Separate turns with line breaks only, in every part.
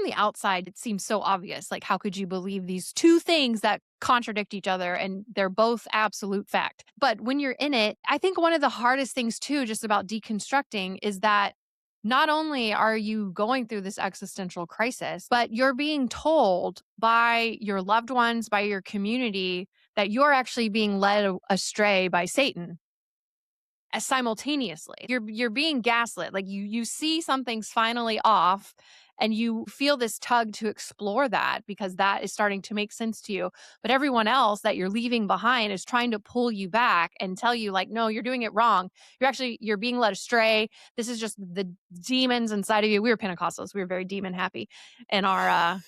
from the outside, it seems so obvious. Like, how could you believe these two things that contradict each other and they're both absolute fact? But when you're in it, I think one of the hardest things too, just about deconstructing, is that not only are you going through this existential crisis, but you're being told by your loved ones, by your community, that you're actually being led astray by Satan. Simultaneously, you're being gaslit. Like you see something's finally off, and you feel this tug to explore that because that is starting to make sense to you. But everyone else that you're leaving behind is trying to pull you back and tell you, like, no, you're doing it wrong. You're being led astray. This is just the demons inside of you. We were Pentecostals. We were very demon happy in our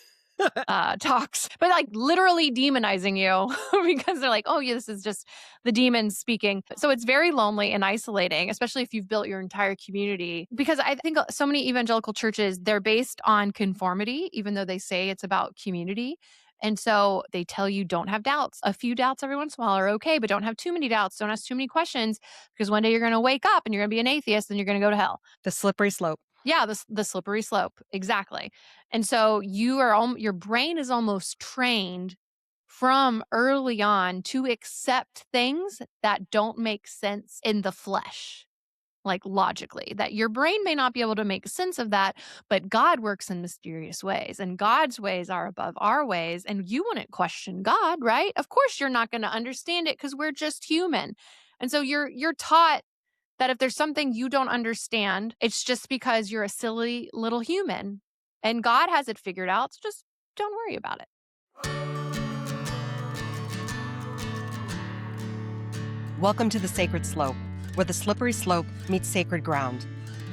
talks, but like literally demonizing you because they're like, oh yeah, this is just the demons speaking. So it's very lonely and isolating, especially if you've built your entire community. Because I think so many evangelical churches, they're based on conformity, even though they say it's about community. And so they tell you don't have doubts. A few doubts every once in a while are okay, but don't have too many doubts. Don't ask too many questions, because one day you're going to wake up and you're going to be an atheist and you're going to go to hell.
The slippery slope.
Yeah, the slippery slope. Exactly. And so your brain is almost trained from early on to accept things that don't make sense in the flesh, like logically, that your brain may not be able to make sense of that, but God works in mysterious ways, and God's ways are above our ways. And you wouldn't question God, right? Of course, you're not going to understand it because we're just human. And so you're taught that if there's something you don't understand, it's just because you're a silly little human and God has it figured out. So just don't worry about it.
Welcome to the Sacred Slope, where the slippery slope meets sacred ground.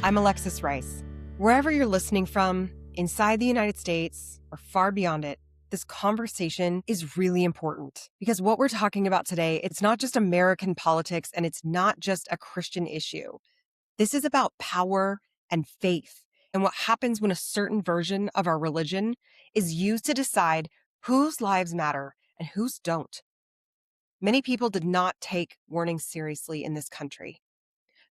I'm Alexis Rice. Wherever you're listening from, inside the United States or far beyond it, this conversation is really important, because what we're talking about today, it's not just American politics and it's not just a Christian issue. This is about power and faith and what happens when a certain version of our religion is used to decide whose lives matter and whose don't. Many people did not take warnings seriously in this country.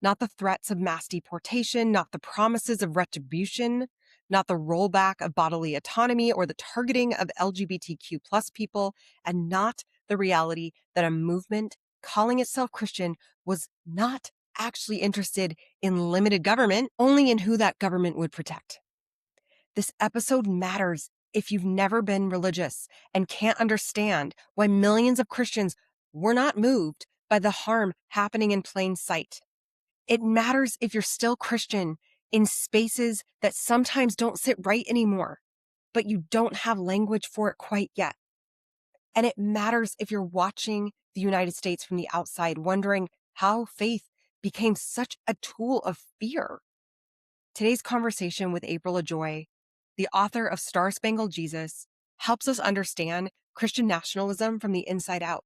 Not the threats of mass deportation, not the promises of retribution, not the rollback of bodily autonomy or the targeting of LGBTQ plus people, and not the reality that a movement calling itself Christian was not actually interested in limited government, only in who that government would protect. This episode matters if you've never been religious and can't understand why millions of Christians were not moved by the harm happening in plain sight. It matters if you're still Christian in spaces that sometimes don't sit right anymore, but you don't have language for it quite yet. And it matters if you're watching the United States from the outside, wondering how faith became such a tool of fear. Today's conversation with April Ajoy, the author of Star-Spangled Jesus, helps us understand Christian nationalism from the inside out,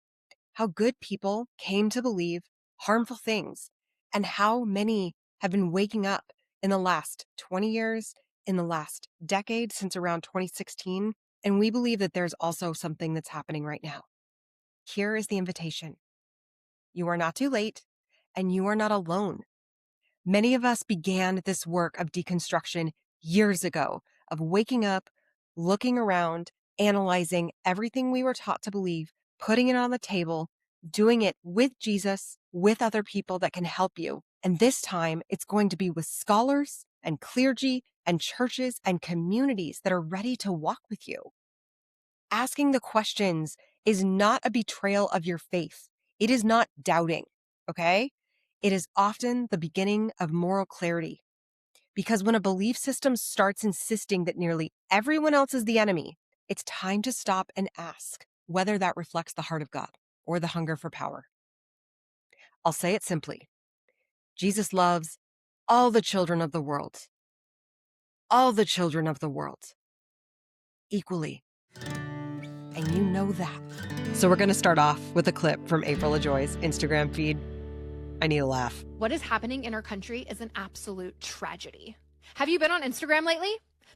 how good people came to believe harmful things, and how many have been waking up in the last 20 years, in the last decade, since around 2016. And we believe that there's also something that's happening right now. Here is the invitation. You are not too late, and you are not alone. Many of us began this work of deconstruction years ago, of waking up, looking around, analyzing everything we were taught to believe, putting it on the table, doing it with Jesus, with other people that can help you. And this time, it's going to be with scholars and clergy and churches and communities that are ready to walk with you. Asking the questions is not a betrayal of your faith. It is not doubting, okay? It is often the beginning of moral clarity. Because when a belief system starts insisting that nearly everyone else is the enemy, it's time to stop and ask whether that reflects the heart of God or the hunger for power. I'll say it simply. Jesus loves all the children of the world. All the children of the world. Equally. And you know that. So we're going to start off with a clip from April Ajoy's Instagram feed. I need a laugh.
What is happening in our country is an absolute tragedy. Have you been on Instagram lately?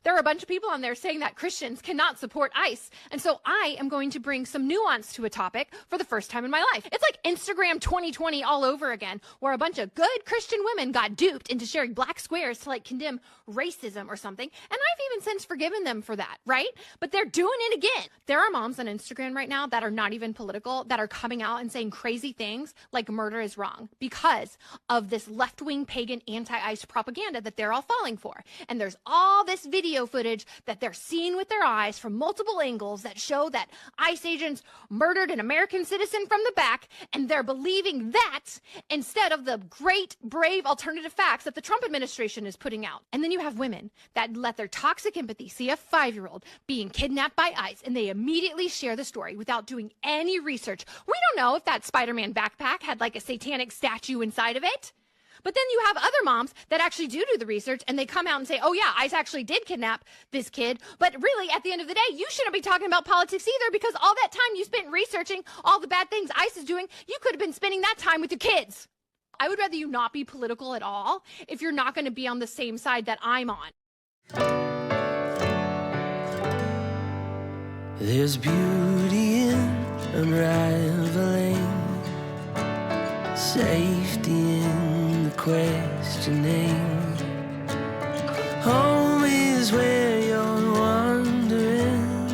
there are a bunch of people on there saying that Christians cannot support ICE. And so I am going to bring some nuance to a topic for the first time in my life. It's like Instagram 2020 all over again, where a bunch of good Christian women got duped into sharing black squares to like condemn racism or something. And I've even since forgiven them for that, right? But they're doing it again. There are moms on Instagram right now that are not even political, that are coming out and saying crazy things like murder is wrong because of this left-wing pagan anti-ICE propaganda that they're all falling for. And there's all this video footage that they're seeing with their eyes from multiple angles that show that ICE agents murdered an American citizen from the back, and they're believing that instead of the great, brave alternative facts that the Trump administration is putting out. And then you have women that let their toxic empathy see a 5-year-old being kidnapped by ICE, and they immediately share the story without doing any research. We don't know if that Spider-Man backpack had like a satanic statue inside of it. But then you have other moms that actually do the research, and they come out and say, oh yeah, ICE actually did kidnap this kid. But really, at the end of the day, you shouldn't be talking about politics either, because all that time you spent researching all the bad things ICE is doing, you could have been spending that time with your kids. I would rather you not be political at all if you're not going to be on the same side that I'm on.
There's beauty in unraveling, safety in the questioning. Home is where you're wandering.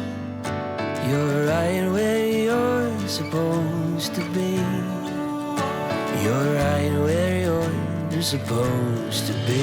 You're right where you're supposed to be. You're right where you're supposed to be.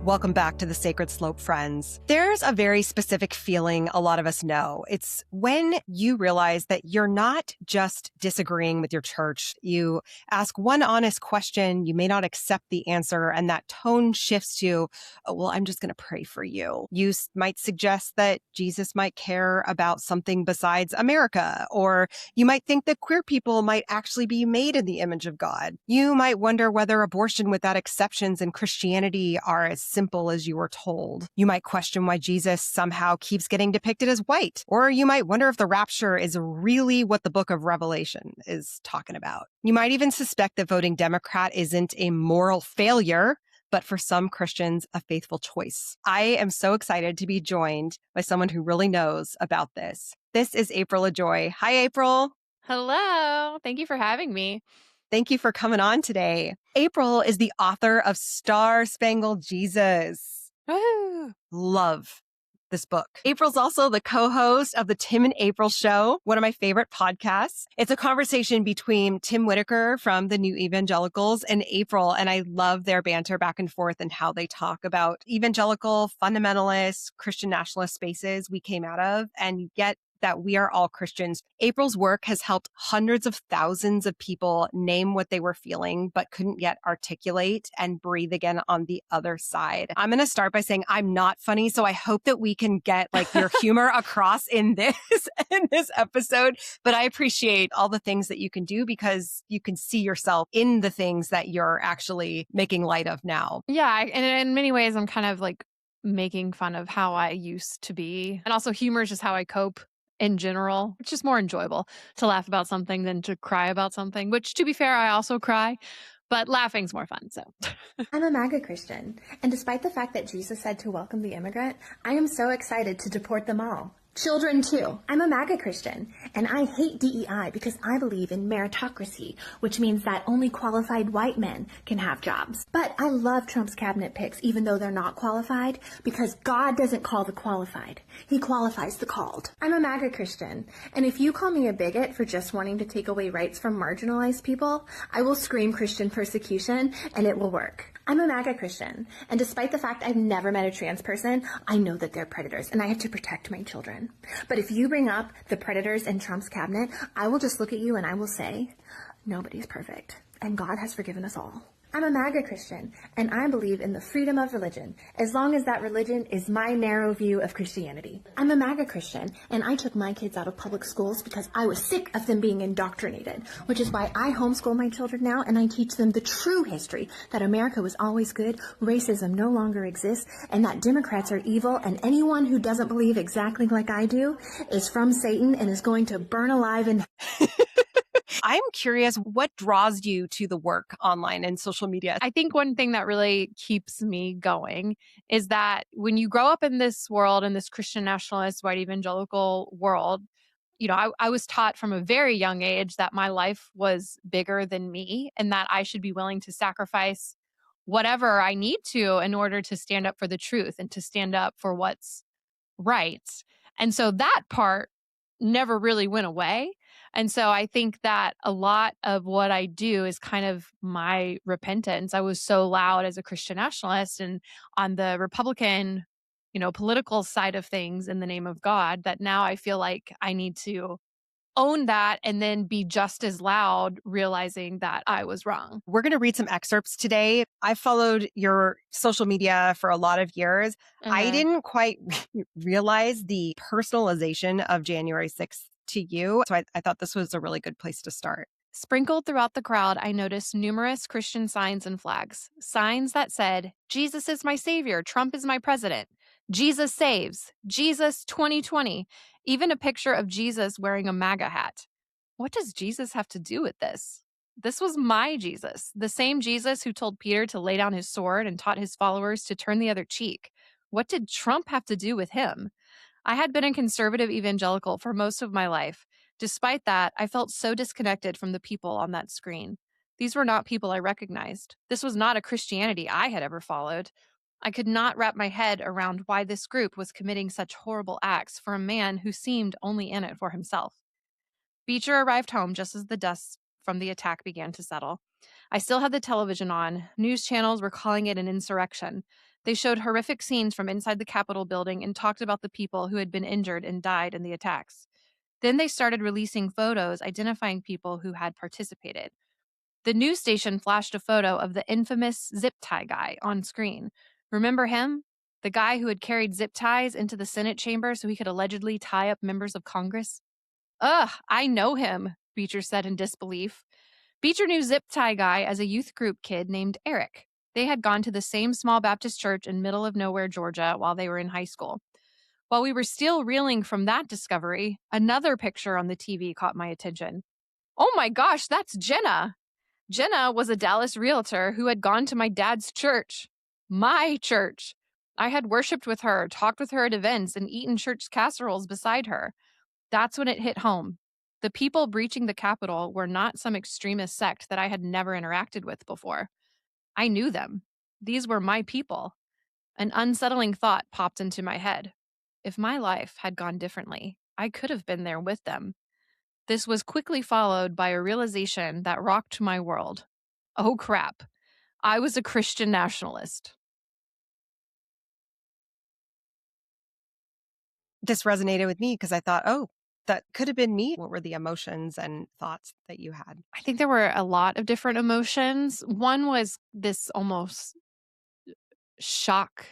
Welcome back to the Sacred Slope, friends. There's a very specific feeling a lot of us know. It's when you realize that you're not just disagreeing with your church. You ask one honest question, you may not accept the answer, and that tone shifts to, oh, well, I'm just going to pray for you. You might suggest that Jesus might care about something besides America, or you might think that queer people might actually be made in the image of God. You might wonder whether abortion without exceptions in Christianity are as simple as you were told. You might question why Jesus somehow keeps getting depicted as white, or you might wonder if the rapture is really what the book of Revelation is talking about. You might even suspect that voting Democrat isn't a moral failure, but for some Christians, a faithful choice. I am so excited to be joined by someone who really knows about this. This is April Ajoy. Hi, April.
Hello. Thank you for having me.
Thank you for coming on today. April is the author of Star-Spangled Jesus.
Woo.
Love this book. April's also the co-host of the Tim and April Show, one of my favorite podcasts. It's a conversation between Tim Whitaker from the New Evangelicals and April, and I love their banter back and forth and how they talk about evangelical, fundamentalist, Christian nationalist spaces we came out of, and yet that we are all Christians. April's work has helped hundreds of thousands of people name what they were feeling, but couldn't yet articulate and breathe again on the other side. I'm going to start by saying I'm not funny, so I hope that we can get like your humor across in this episode. But I appreciate all the things that you can do because you can see yourself in the things that you're actually making light of now.
Yeah, and in many ways, I'm kind of like making fun of how I used to be. And also humor is just how I cope in general. It's just more enjoyable to laugh about something than to cry about something, which to be fair, I also cry, but laughing's more fun. So
I'm a MAGA Christian, and despite the fact that Jesus said to welcome the immigrant, I am so excited to deport them all. Children too. I'm a MAGA Christian, and I hate DEI because I believe in meritocracy, which means that only qualified white men can have jobs. But I love Trump's cabinet picks, even though they're not qualified, because God doesn't call the qualified. He qualifies the called. I'm a MAGA Christian, and if you call me a bigot for just wanting to take away rights from marginalized people, I will scream Christian persecution, and it will work. I'm a MAGA Christian, and despite the fact I've never met a trans person, I know that they're predators, and I have to protect my children. But if you bring up the predators in Trump's cabinet, I will just look at you and I will say, nobody's perfect, and God has forgiven us all. I'm a MAGA Christian, and I believe in the freedom of religion, as long as that religion is my narrow view of Christianity. I'm a MAGA Christian, and I took my kids out of public schools because I was sick of them being indoctrinated, which is why I homeschool my children now, and I teach them the true history, that America was always good, racism no longer exists, and that Democrats are evil, and anyone who doesn't believe exactly like I do is from Satan and is going to burn alive in
I'm curious, what draws you to the work online and social media?
I think one thing that really keeps me going is that when you grow up in this world, in this Christian nationalist, white evangelical world, I was taught from a very young age that my life was bigger than me and that I should be willing to sacrifice whatever I need to in order to stand up for the truth and to stand up for what's right. And so that part never really went away. And so I think that a lot of what I do is kind of my repentance. I was so loud as a Christian nationalist and on the Republican, political side of things in the name of God that now I feel like I need to own that and then be just as loud, realizing that I was wrong.
We're going to read some excerpts today. I followed your social media for a lot of years. I didn't quite realize the personalization of January 6th to you. So I thought this was a really good place to start.
Sprinkled throughout the crowd, I noticed numerous Christian signs and flags. Signs that said, Jesus is my savior, Trump is my president, Jesus saves, Jesus 2020, even a picture of Jesus wearing a MAGA hat. What does Jesus have to do with this? This was my Jesus, the same Jesus who told Peter to lay down his sword and taught his followers to turn the other cheek. What did Trump have to do with him? I had been a conservative evangelical for most of my life. Despite that, I felt so disconnected from the people on that screen. These were not people I recognized. This was not a Christianity I had ever followed. I could not wrap my head around why this group was committing such horrible acts for a man who seemed only in it for himself. Beecher arrived home just as the dust from the attack began to settle. I still had the television on. News channels were calling it an insurrection. They showed horrific scenes from inside the Capitol building and talked about the people who had been injured and died in the attacks. Then they started releasing photos identifying people who had participated. The news station flashed a photo of the infamous zip tie guy on screen. Remember him? The guy who had carried zip ties into the Senate chamber so he could allegedly tie up members of Congress? Ugh, I know him, Beecher said in disbelief. Beecher knew zip tie guy as a youth group kid named Eric. They had gone to the same small Baptist church in middle of nowhere, Georgia, while they were in high school. While we were still reeling from that discovery, another picture on the TV caught my attention. Oh my gosh, that's Jenna. Jenna was a Dallas realtor who had gone to my dad's church. My church. I had worshiped with her, talked with her at events, and eaten church casseroles beside her. That's when it hit home. The people breaching the Capitol were not some extremist sect that I had never interacted with before. I knew them. These were my people. An unsettling thought popped into my head. If my life had gone differently, I could have been there with them. This was quickly followed by a realization that rocked my world. Oh crap, I was a Christian nationalist.
This resonated with me because I thought, oh, that could have been me. What were the emotions and thoughts that you had?
I think there were a lot of different emotions. One was this almost shock.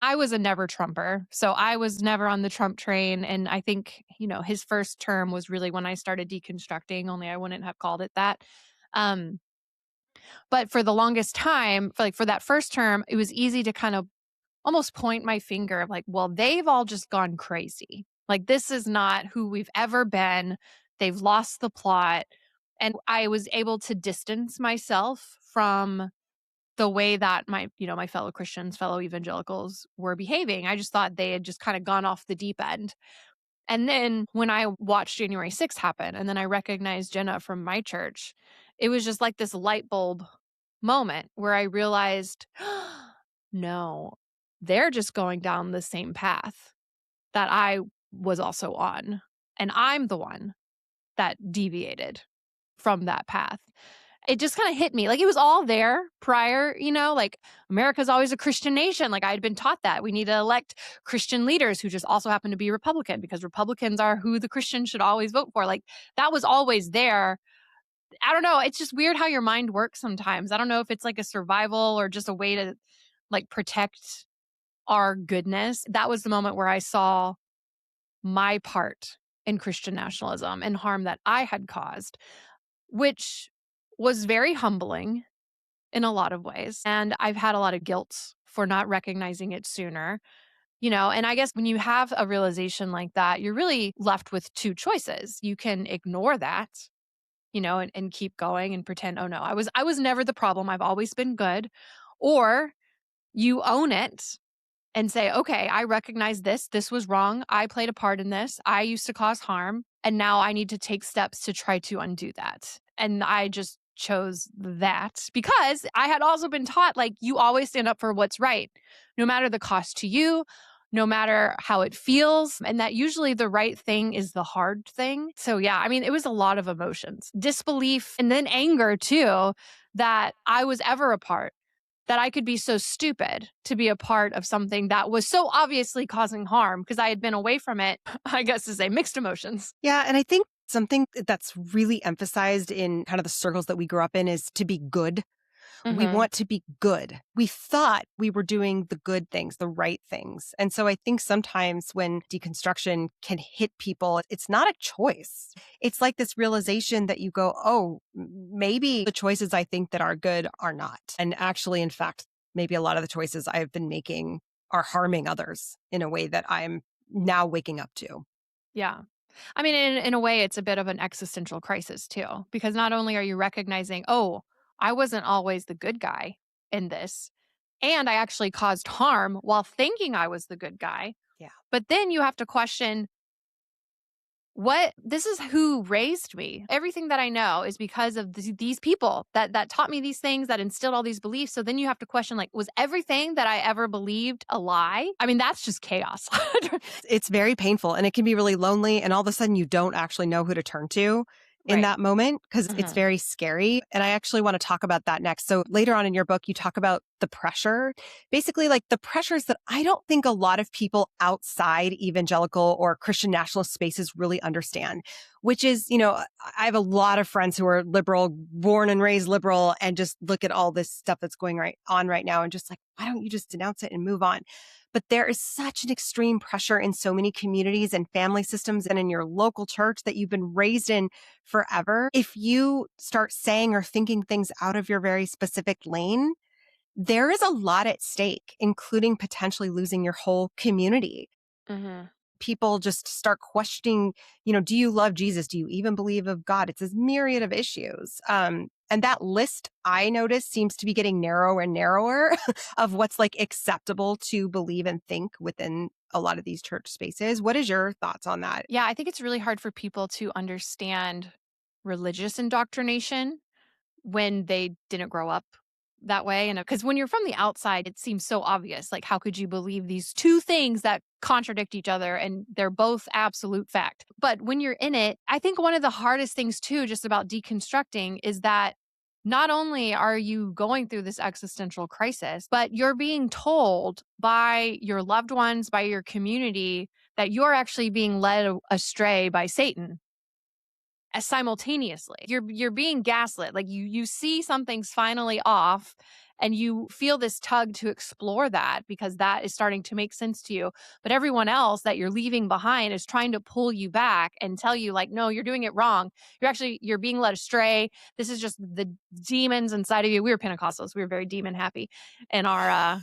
I was a never Trumper, so I was never on the Trump train. And I think, his first term was really when I started deconstructing, only I wouldn't have called it that. But for the longest time, for that first term, it was easy to kind of almost point my finger of like, well, they've all just gone crazy. Like, this is not who we've ever been. They've lost the plot. And I was able to distance myself from the way that my fellow Christians, fellow evangelicals were behaving. I just thought they had just kind of gone off the deep end. And then when I watched January 6th happen, and then I recognized Jenna from my church, it was just like this light bulb moment where I realized, no, they're just going down the same path that I was also on. And I'm the one that deviated from that path. It just kind of hit me. Like, it was all there prior, like America's always a Christian nation. Like, I had been taught that we need to elect Christian leaders who just also happen to be Republican because Republicans are who the Christians should always vote for. Like, that was always there. I don't know. It's just weird how your mind works sometimes. I don't know if it's like a survival or just a way to like protect our goodness. That was the moment where I saw my part in Christian nationalism and harm that I had caused, which was very humbling in a lot of ways. And I've had a lot of guilt for not recognizing it sooner. And I guess when you have a realization like that, you're really left with two choices. You can ignore that, and keep going and pretend, oh no, I was never the problem. I've always been good. Or you own it and say, okay, I recognize this. This was wrong. I played a part in this. I used to cause harm. And now I need to take steps to try to undo that. And I just chose that because I had also been taught like you always stand up for what's right, no matter the cost to you, no matter how it feels. And that usually the right thing is the hard thing. So, yeah, I mean, it was a lot of emotions, disbelief, and then anger too, that I was ever a part, that I could be so stupid to be a part of something that was so obviously causing harm because I had been away from it, I guess to say mixed emotions.
Yeah. And I think something that's really emphasized in kind of the circles that we grew up in is to be good. We
Mhm.
want to be good. We thought we were doing the good things, the right things. And so I think sometimes when deconstruction can hit people, it's not a choice. It's like this realization that you go, oh, maybe the choices I think that are good are not. And actually, in fact, maybe a lot of the choices I've been making are harming others in a way that I'm now waking up to.
Yeah. I mean, in a way, it's a bit of an existential crisis too, because not only are you recognizing, oh, I wasn't always the good guy in this, and I actually caused harm while thinking I was the good guy.
Yeah.
But then you have to question, this is who raised me. Everything that I know is because of these people that taught me these things, that instilled all these beliefs. So then you have to question, like, was everything that I ever believed a lie? I mean, that's just chaos.
It's very painful and it can be really lonely. And all of a sudden, you don't actually know who to turn to in
Right.
that moment because it's
Mhm.
very scary. And I actually want to talk about that next. So later on in your book, you talk about the pressure, basically like the pressures that I don't think a lot of people outside evangelical or Christian nationalist spaces really understand, which is, I have a lot of friends who are liberal, born and raised liberal, and just look at all this stuff that's going on right now and just like, why don't you just denounce it and move on? But there is such an extreme pressure in so many communities and family systems and in your local church that you've been raised in forever. If you start saying or thinking things out of your very specific lane, there is a lot at stake, including potentially losing your whole community.
Mhm.
People just start questioning, do you love Jesus? Do you even believe of God? It's this myriad of issues. And that list I notice seems to be getting narrower and narrower of what's like acceptable to believe and think within a lot of these church spaces. What is your thoughts on that?
Yeah, I think it's really hard for people to understand religious indoctrination when they didn't grow up that way. And because when you're from the outside, it seems so obvious. Like, how could you believe these two things that contradict each other and they're both absolute fact? But when you're in it, I think one of the hardest things, too, just about deconstructing is that not only are you going through this existential crisis, but you're being told by your loved ones, by your community, that you're actually being led astray by Satan simultaneously. You're being gaslit. Like you see something's finally off and you feel this tug to explore that because that is starting to make sense to you. But everyone else that you're leaving behind is trying to pull you back and tell you like, no, you're doing it wrong. You're being led astray. This is just the demons inside of you. We were Pentecostals. We were very demon happy in our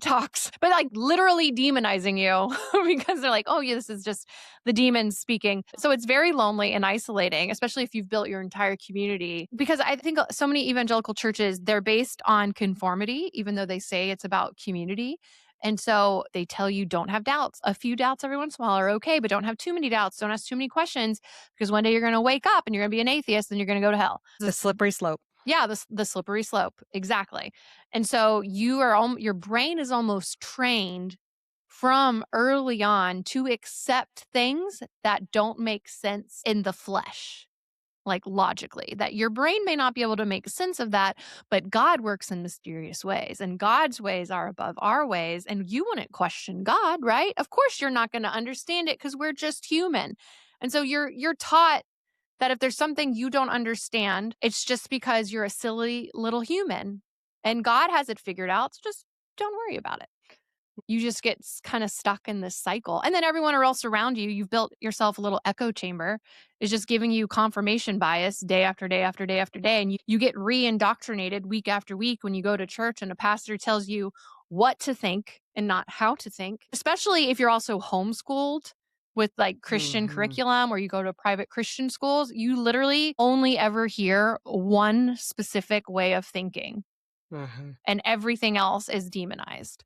talks, but like literally demonizing you because they're like, oh, yeah, this is just the demons speaking. So it's very lonely and isolating, especially if you've built your entire community. Because I think so many evangelical churches, they're based on conformity, even though they say it's about community. And so they tell you don't have doubts. A few doubts every once in a while are okay, but don't have too many doubts. Don't ask too many questions because one day you're going to wake up and you're going to be an atheist and you're going to go to hell.
The slippery slope.
Yeah, the slippery slope. Exactly. And so your brain is almost trained from early on to accept things that don't make sense in the flesh, like logically, that your brain may not be able to make sense of that, but God works in mysterious ways and God's ways are above our ways. And you wouldn't question God, right? Of course, you're not going to understand it because we're just human. And so you're taught That if there's something you don't understand, it's just because you're a silly little human and God has it figured out. So just don't worry about it. You just get kind of stuck in this cycle. And then everyone else around you, you've built yourself a little echo chamber, is just giving you confirmation bias day after day after day after day. And you get re-indoctrinated week after week when you go to church and a pastor tells you what to think and not how to think, especially if you're also homeschooled with like Christian curriculum or you go to private Christian schools. You literally only ever hear one specific way of thinking and everything else is demonized.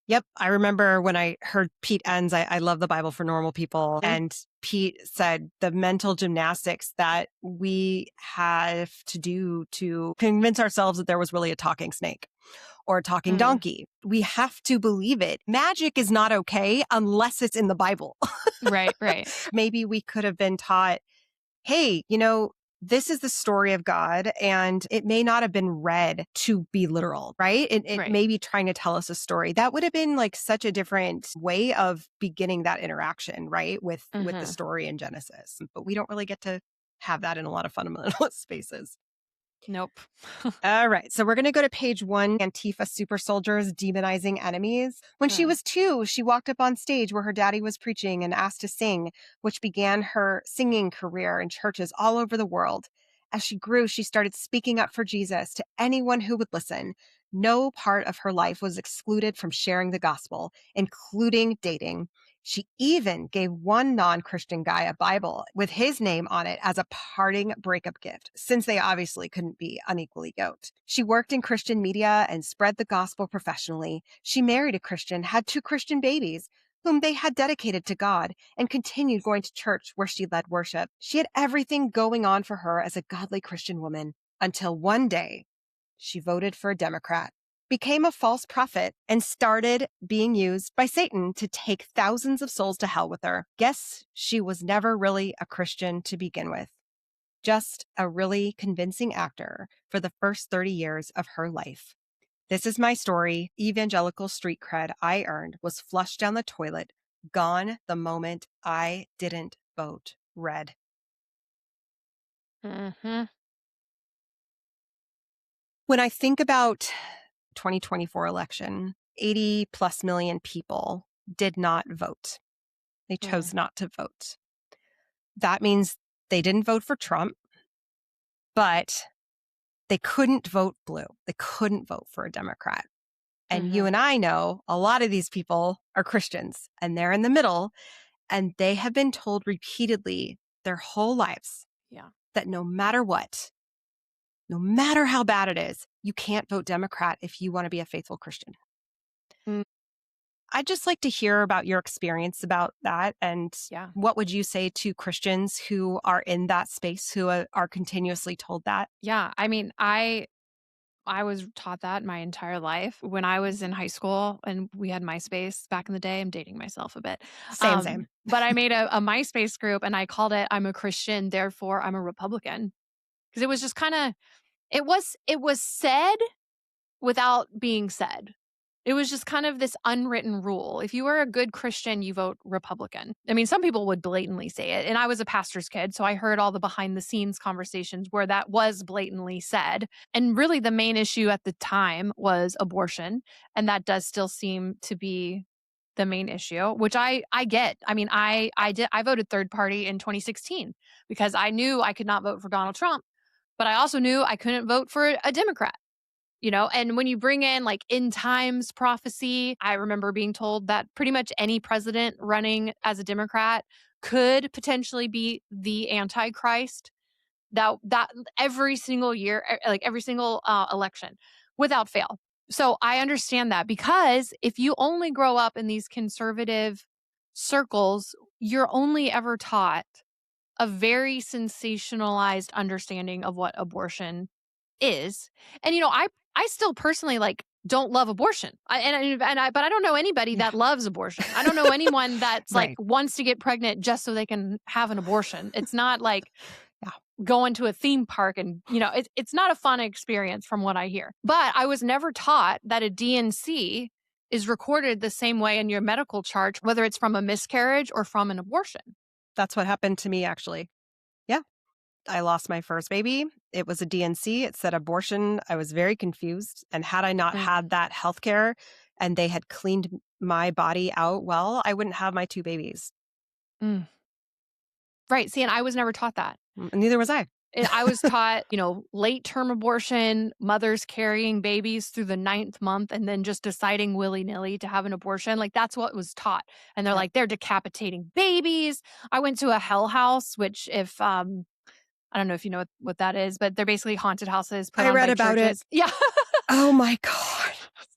Yep. I remember when I heard Pete Enns, I love the Bible for Normal People. And Pete said the mental gymnastics that we have to do to convince ourselves that there was really a talking snake or a talking donkey. We have to believe it. Magic is not okay unless it's in the Bible.
Right, right.
Maybe we could have been taught, hey, this is the story of God, and it may not have been read to be literal, right? It may be trying to tell us a story. That would have been like such a different way of beginning that interaction, right? With the story in Genesis. But we don't really get to have that in a lot of fundamentalist spaces.
Nope.
All right. So we're going to go to page 1, Antifa super soldiers demonizing enemies. When she was 2, she walked up on stage where her daddy was preaching and asked to sing, which began her singing career in churches all over the world. As she grew, she started speaking up for Jesus to anyone who would listen. No part of her life was excluded from sharing the gospel, including dating. She even gave one non-Christian guy a Bible with his name on it as a parting breakup gift, since they obviously couldn't be unequally yoked. She worked in Christian media and spread the gospel professionally. She married a Christian, had 2 Christian babies, whom they had dedicated to God, and continued going to church where she led worship. She had everything going on for her as a godly Christian woman, until one day she voted for a Democrat, became a false prophet, and started being used by Satan to take thousands of souls to hell with her. Guess she was never really a Christian to begin with. Just a really convincing actor for the first 30 years of her life. This is my story. Evangelical street cred I earned was flushed down the toilet, gone the moment I didn't vote red. When I think about 2024 election, 80 plus million people did not vote. They chose not to vote. That means they didn't vote for Trump, but they couldn't vote blue. They couldn't vote for a Democrat. And you and I know a lot of these people are Christians and they're in the middle, and they have been told repeatedly their whole lives that no matter what, no matter how bad it is, you can't vote Democrat if you want to be a faithful Christian. I'd just like to hear about your experience about that. And what would you say to Christians who are in that space, who are continuously told that?
Yeah. I mean, I was taught that my entire life. When I was in high school and we had MySpace back in the day, I'm dating myself a bit.
Same.
But I made a MySpace group and I called it, I'm a Christian, therefore I'm a Republican. Because it was just kind of, it was said without being said. It was just kind of this unwritten rule. If you were a good Christian, you vote Republican. I mean, some people would blatantly say it. And I was a pastor's kid, so I heard all the behind the scenes conversations where that was blatantly said. And really the main issue at the time was abortion. And that does still seem to be the main issue, which I get. I mean, I voted third party in 2016 because I knew I could not vote for Donald Trump, but I also knew I couldn't vote for a Democrat. And when you bring in like end times prophecy, I remember being told that pretty much any president running as a Democrat could potentially be the Antichrist. That every single year, like every single election, without fail. So I understand that, because if you only grow up in these conservative circles, you're only ever taught a very sensationalized understanding of what abortion is. And I still personally don't love abortion. But I don't know anybody that loves abortion. I don't know anyone that's
Right.
wants to get pregnant just so they can have an abortion. It's not like going to a theme park and it's not a fun experience from what I hear. But I was never taught that a D&C is recorded the same way in your medical chart, whether it's from a miscarriage or from an abortion.
That's what happened to me, actually. Yeah. I lost my first baby. It was a DNC. It said abortion. I was very confused. And had I not
Mm.
had that healthcare and they had cleaned my body out well, I wouldn't have my 2 babies.
Mm. Right. See, and I was never taught that.
Neither was I.
And I was taught, late term abortion, mothers carrying babies through the 9th month and then just deciding willy-nilly to have an abortion. Like, that's what was taught. And they're
Yep.
like, they're decapitating babies. I went to a hell house, which if I don't know if you know what that is, but they're basically haunted houses put
I
on
read
by
about
churches.
it.
Yeah.
Oh my God.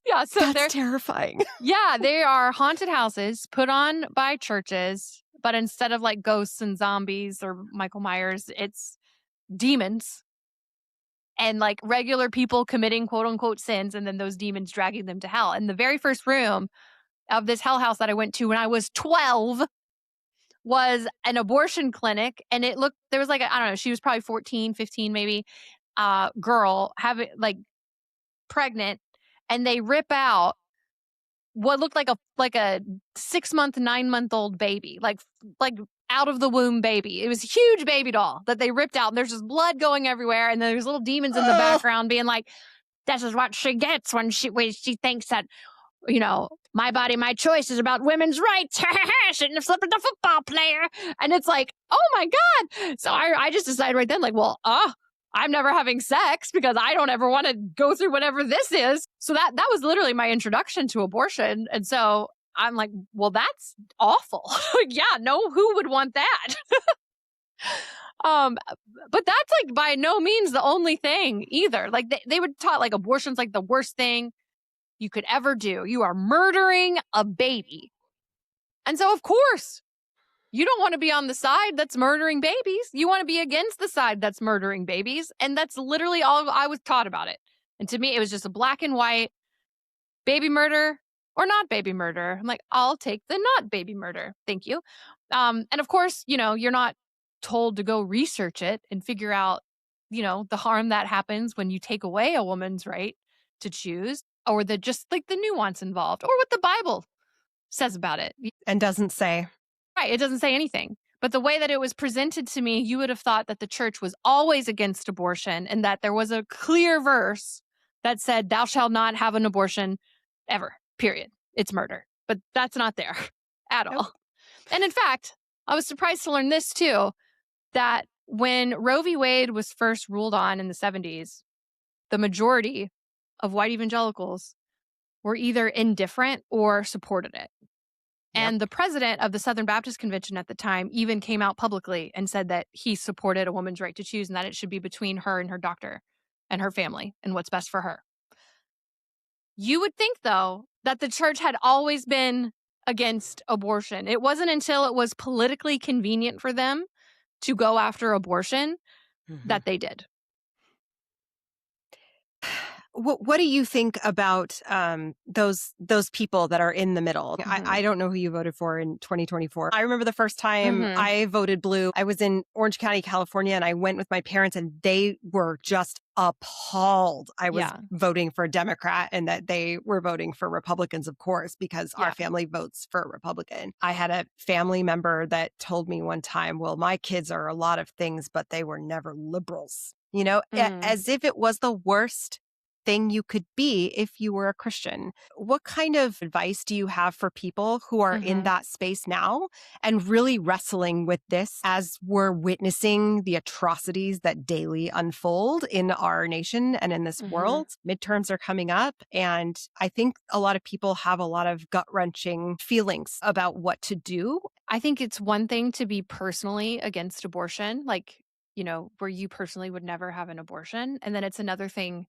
Yeah. So they're
That's terrifying.
yeah, they are haunted houses put on by churches, but instead of like ghosts and zombies or Michael Myers, it's demons and like regular people committing quote unquote sins and then those demons dragging them to hell. And the very first room of this hell house that I went to when I was 12 was an abortion clinic. And there was like, I don't know, she was probably 14, 15 maybe, girl having like pregnant, and they rip out what looked like a 6-month, 9-month-old baby, like out of the womb baby. It was a huge baby doll that they ripped out, and there's just blood going everywhere, and there's little demons in the background being like, "This is what she gets when she thinks that my body, my choice is about women's rights. Shouldn't have slept with a football player." And it's like, oh my God. So I just decided right then, like, well, I'm never having sex because I don't ever want to go through whatever this is. So that was literally my introduction to abortion. And so I'm like, well, that's awful. Yeah, no, who would want that? But that's like by no means the only thing either. Like they would taught like abortion's like the worst thing you could ever do. You are murdering a baby. And so of course, you don't want to be on the side that's murdering babies. You want to be against the side that's murdering babies. And that's literally all I was taught about it. And to me, it was just a black and white baby murder or not baby murder. I'm like, I'll take the not baby murder. Thank you. And of course, you're not told to go research it and figure out, the harm that happens when you take away a woman's right to choose, or just like the nuance involved, or what the Bible says about it.
And doesn't say.
Right. It doesn't say anything. But the way that it was presented to me, you would have thought that the church was always against abortion and that there was a clear verse that said, thou shalt not have an abortion ever, period. It's murder. But that's not there at all.
Nope.
And in fact, I was surprised to learn this too, that when Roe v. Wade was first ruled on in the 70s, the majority of white evangelicals were either indifferent or supported it. And the president of the Southern Baptist Convention at the time even came out publicly and said that he supported a woman's right to choose and that it should be between her and her doctor and her family and what's best for her. You would think, though, that the church had always been against abortion. It wasn't until it was politically convenient for them to go after abortion that they did.
What do you think about those people that are in the middle? I don't know who you voted for in 2024. I remember the first time I voted blue. I was in Orange County, California, and I went with my parents, and they were just appalled. I was voting for a Democrat and that they were voting for Republicans, of course, because our family votes for a Republican. I had a family member that told me one time, well, my kids are a lot of things, but they were never liberals, as if it was the worst thing you could be if you were a Christian. What kind of advice do you have for people who are in that space now and really wrestling with this as we're witnessing the atrocities that daily unfold in our nation and in this world? Midterms are coming up, and I think a lot of people have a lot of gut-wrenching feelings about what to do.
I think it's one thing to be personally against abortion, like, where you personally would never have an abortion. And then it's another thing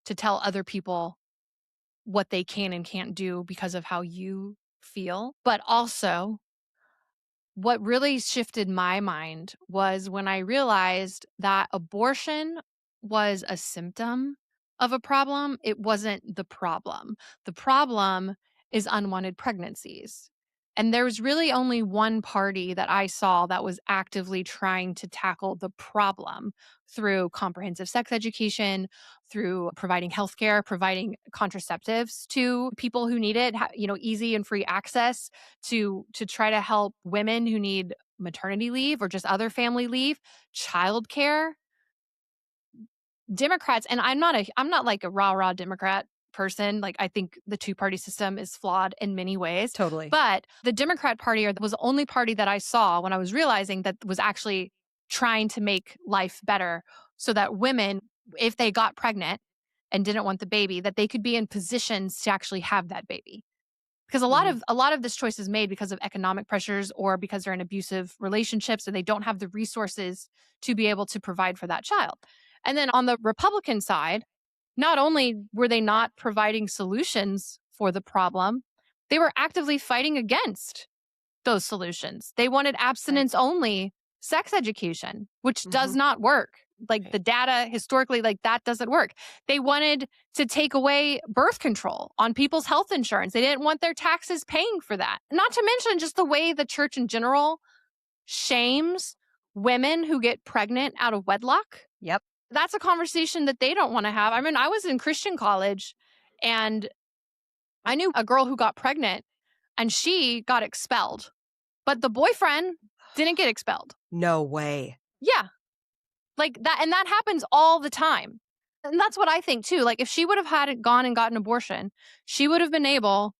to tell other people what they can and can't do because of how you feel. But also, what really shifted my mind was when I realized that abortion was a symptom of a problem. It wasn't the problem. The problem is unwanted pregnancies. And there's really only one party that I saw that was actively trying to tackle the problem through comprehensive sex education, through providing healthcare, providing contraceptives to people who need it, easy and free access to try to help women who need maternity leave or just other family leave, childcare. Democrats, and I'm not like a rah-rah Democrat person. Like, I think the two-party system is flawed in many ways.
Totally.
But the Democrat Party was the only party that I saw when I was realizing that was actually trying to make life better so that women, if they got pregnant and didn't want the baby, that they could be in positions to actually have that baby. Because a lot of this choice is made because of economic pressures or because they're in abusive relationships and they don't have the resources to be able to provide for that child. And then on the Republican side, not only were they not providing solutions for the problem, they were actively fighting against those solutions. They wanted abstinence only sex education, which does not work. Like, the data historically, like, that doesn't work. They wanted to take away birth control on people's health insurance. They didn't want their taxes paying for that. Not to mention just the way the church in general shames women who get pregnant out of wedlock.
Yep.
That's a conversation that they don't want to have. I mean, I was in Christian college and I knew a girl who got pregnant and she got expelled, but the boyfriend didn't get expelled.
No way.
Yeah. Like that, and that happens all the time. And that's what I think too. Like, if she would have gone and gotten an abortion, she would have been able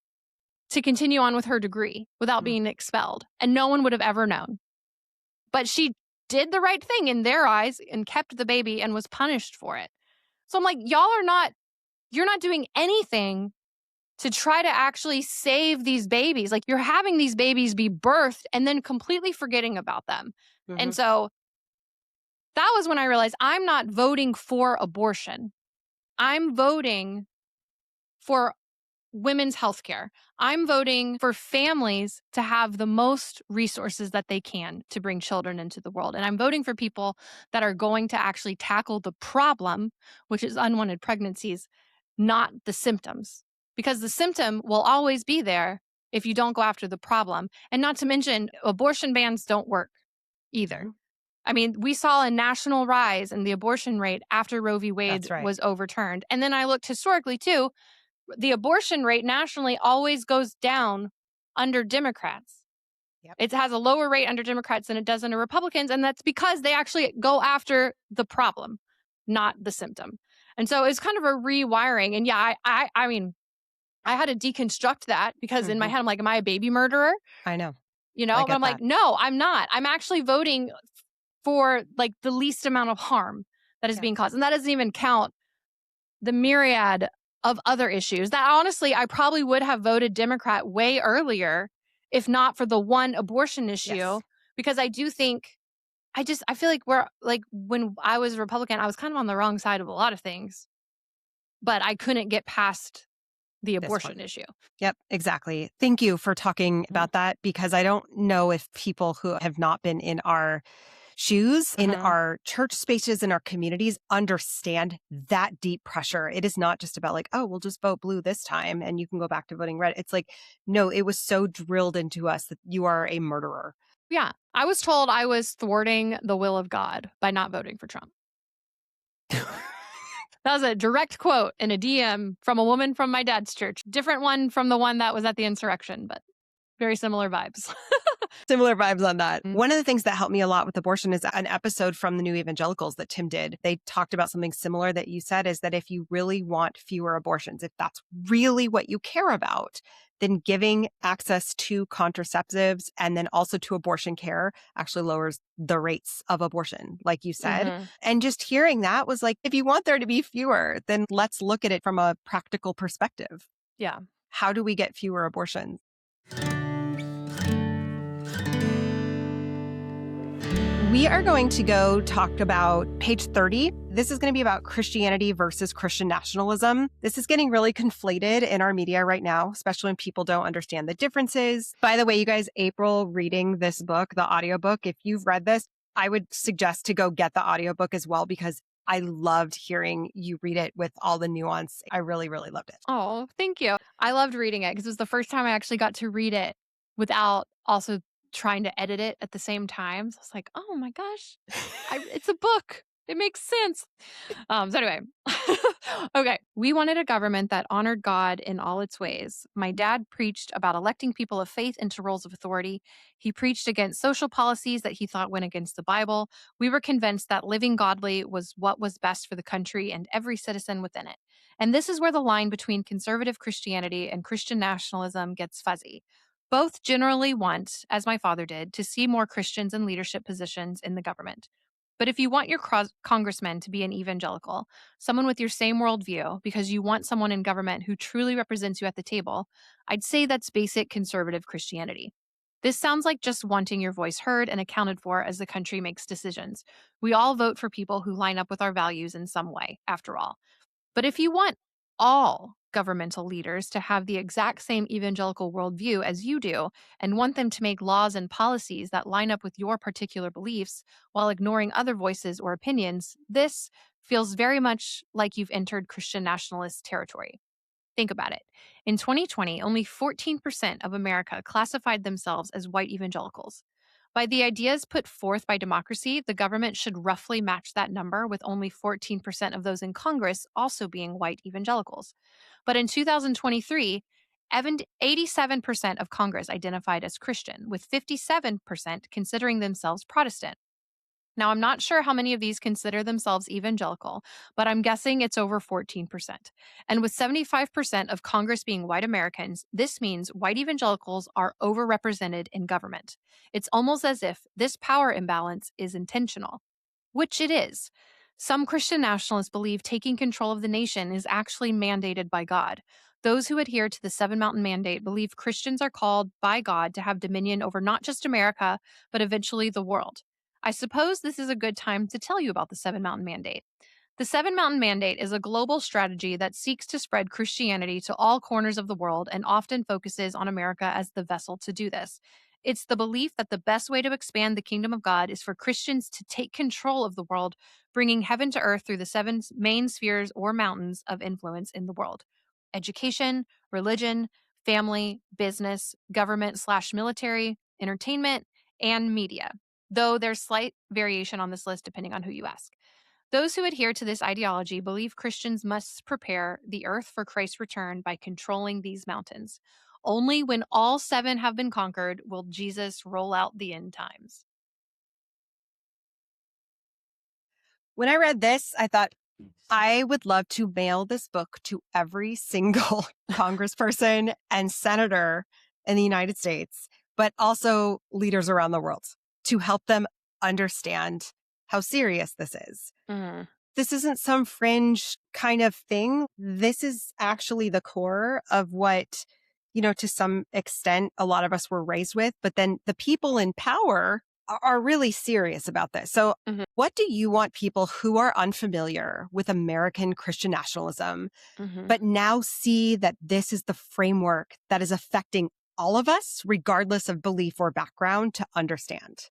to continue on with her degree without being expelled, and no one would have ever known. But she did the right thing in their eyes and kept the baby and was punished for it. So I'm like, you're not doing anything to try to actually save these babies. Like, you're having these babies be birthed and then completely forgetting about them. And so that was when I realized I'm not voting for abortion. I'm voting for women's health care. I'm voting for families to have the most resources that they can to bring children into the world. And I'm voting for people that are going to actually tackle the problem, which is unwanted pregnancies, not the symptoms. Because the symptom will always be there if you don't go after the problem. And not to mention, abortion bans don't work either. I mean, we saw a national rise in the abortion rate after Roe v. Wade was overturned. And then I looked historically too, the abortion rate nationally always goes down under Democrats. It has a lower rate under Democrats than it does under Republicans. And that's because they actually go after the problem, not the symptom. And so it's kind of a rewiring. And yeah, I mean, I had to deconstruct that because in my head, I'm like, am I a baby murderer?
I know.
You know, but I'm like, no, I'm not. I'm actually voting for like the least amount of harm that is being caused. And that doesn't even count the myriad of other issues that honestly, I probably would have voted Democrat way earlier if not for the one abortion issue, because I do think, I feel like when I was a Republican, I was kind of on the wrong side of a lot of things, but I couldn't get past the abortion issue.
Yep, exactly. Thank you for talking about that, because I don't know if people who have not been in our shoes, in our church spaces, in our communities, understand that deep pressure. It is not just about like, oh, we'll just vote blue this time and you can go back to voting red. It's like, no, it was so drilled into us that you are a murderer.
Yeah. I was told I was thwarting the will of God by not voting for Trump. That was a direct quote in a DM from a woman from my dad's church. Different one from the one that was at the insurrection, but very similar vibes.
Similar vibes on that. One of the things that helped me a lot with abortion is an episode from the new evangelicals that Tim did. They talked about something similar that you said, is that if you really want fewer abortions, if that's really what you care about, then giving access to contraceptives and then also to abortion care actually lowers the rates of abortion, like you said. And just hearing that was like, if you want there to be fewer, then let's look at it from a practical perspective.
Yeah.
How do we get fewer abortions? We are going to go talk about page 30. This is going to be about Christianity versus Christian nationalism. This is getting really conflated in our media right now, especially when people don't understand the differences. By the way, you guys, April reading this book, the audiobook, if you've read this, I would suggest to go get the audiobook as well, because I loved hearing you read it with all the nuance. I really, really loved it.
Oh, thank you. I loved reading it because it was the first time I actually got to read it without also trying to edit it at the same time. So I was like, oh my gosh, it's a book. It makes sense. So anyway, okay. We wanted a government that honored God in all its ways. My dad preached about electing people of faith into roles of authority. He preached against social policies that he thought went against the Bible. We were convinced that living godly was what was best for the country and every citizen within it. And this is where the line between conservative Christianity and Christian nationalism gets fuzzy. Both generally want, as my father did, to see more Christians in leadership positions in the government. But if you want your congressman to be an evangelical, someone with your same worldview, because you want someone in government who truly represents you at the table, I'd say that's basic conservative Christianity. This sounds like just wanting your voice heard and accounted for as the country makes decisions. We all vote for people who line up with our values in some way, after all. But if you want all governmental leaders to have the exact same evangelical worldview as you do and want them to make laws and policies that line up with your particular beliefs while ignoring other voices or opinions, this feels very much like you've entered Christian nationalist territory. Think about it. In 2020, only 14% of America classified themselves as white evangelicals. By the ideas put forth by democracy, the government should roughly match that number, with only 14% of those in Congress also being white evangelicals. But in 2023, 87% of Congress identified as Christian, with 57% considering themselves Protestant. Now, I'm not sure how many of these consider themselves evangelical, but I'm guessing it's over 14%. And with 75% of Congress being white Americans, this means white evangelicals are overrepresented in government. It's almost as if this power imbalance is intentional, which it is. Some Christian nationalists believe taking control of the nation is actually mandated by God. Those who adhere to the Seven Mountain Mandate believe Christians are called by God to have dominion over not just America, but eventually the world. I suppose this is a good time to tell you about the Seven Mountain Mandate. The Seven Mountain Mandate is a global strategy that seeks to spread Christianity to all corners of the world and often focuses on America as the vessel to do this. It's the belief that the best way to expand the kingdom of God is for Christians to take control of the world, bringing heaven to earth through the seven main spheres or mountains of influence in the world: education, religion, family, business, government/military, entertainment, and media, though there's slight variation on this list depending on who you ask. Those who adhere to this ideology believe Christians must prepare the earth for Christ's return by controlling these mountains. Only when all seven have been conquered will Jesus roll out the end times.
When I read this, I thought I would love to mail this book to every single congressperson and senator in the United States, but also leaders around the world, to help them understand how serious this is.
Mm.
This isn't some fringe kind of thing. This is actually the core of what, to some extent, a lot of us were raised with. But then the people in power are really serious about this. So
Mhm.
what do you want people who are unfamiliar with American Christian nationalism,
Mhm.
but now see that this is the framework that is affecting all of us, regardless of belief or background, to understand?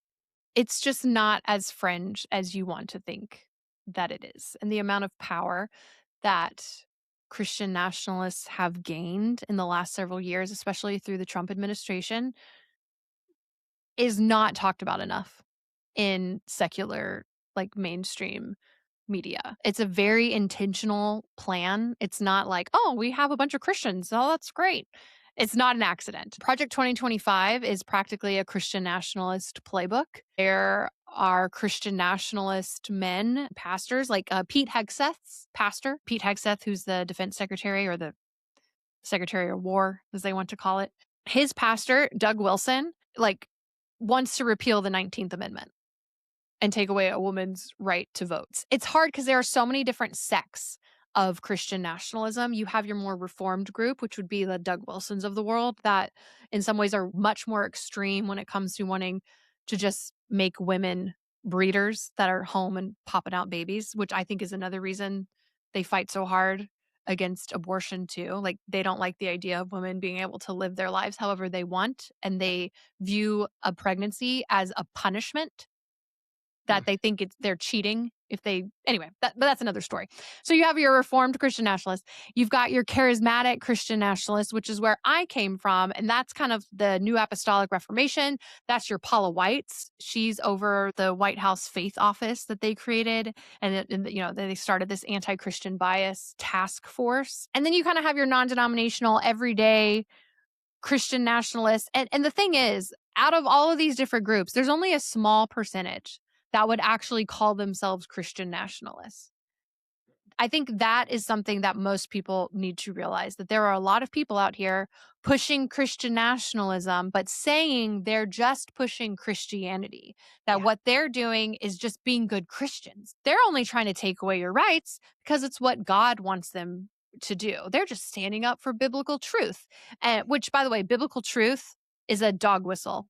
It's just not as fringe as you want to think that it is. And the amount of power that Christian nationalists have gained in the last several years, especially through the Trump administration, is not talked about enough in secular, like mainstream media. It's a very intentional plan. It's not like, oh, we have a bunch of Christians. Oh, that's great. It's not an accident. Project 2025 is practically a Christian nationalist playbook. There are Christian nationalist men, pastors, like Pete Hegseth's pastor, Pete Hegseth, who's the defense secretary, or the secretary of war, as they want to call it. His pastor, Doug Wilson, wants to repeal the 19th Amendment and take away a woman's right to vote. It's hard because there are so many different sects of Christian nationalism. You have your more reformed group, which would be the Doug Wilsons of the world, that in some ways are much more extreme when it comes to wanting to just make women breeders that are home and popping out babies, which I think is another reason they fight so hard against abortion too. Like, they don't like the idea of women being able to live their lives however they want, and they view a pregnancy as a punishment that they think they're cheating if they anyway, but that's another story. So you have your Reformed Christian nationalists, you've got your charismatic Christian nationalists, which is where I came from, and that's kind of the New Apostolic Reformation. That's your Paula White's. She's over the White House Faith Office that they created, and they started this anti-Christian bias task force. And then you kind of have your non-denominational, everyday Christian nationalists. And the thing is, out of all of these different groups, there's only a small percentage that would actually call themselves Christian nationalists. I think that is something that most people need to realize, that there are a lot of people out here pushing Christian nationalism, but saying they're just pushing Christianity, that what they're doing is just being good Christians. They're only trying to take away your rights because it's what God wants them to do. They're just standing up for biblical truth, which, by the way, biblical truth is a dog whistle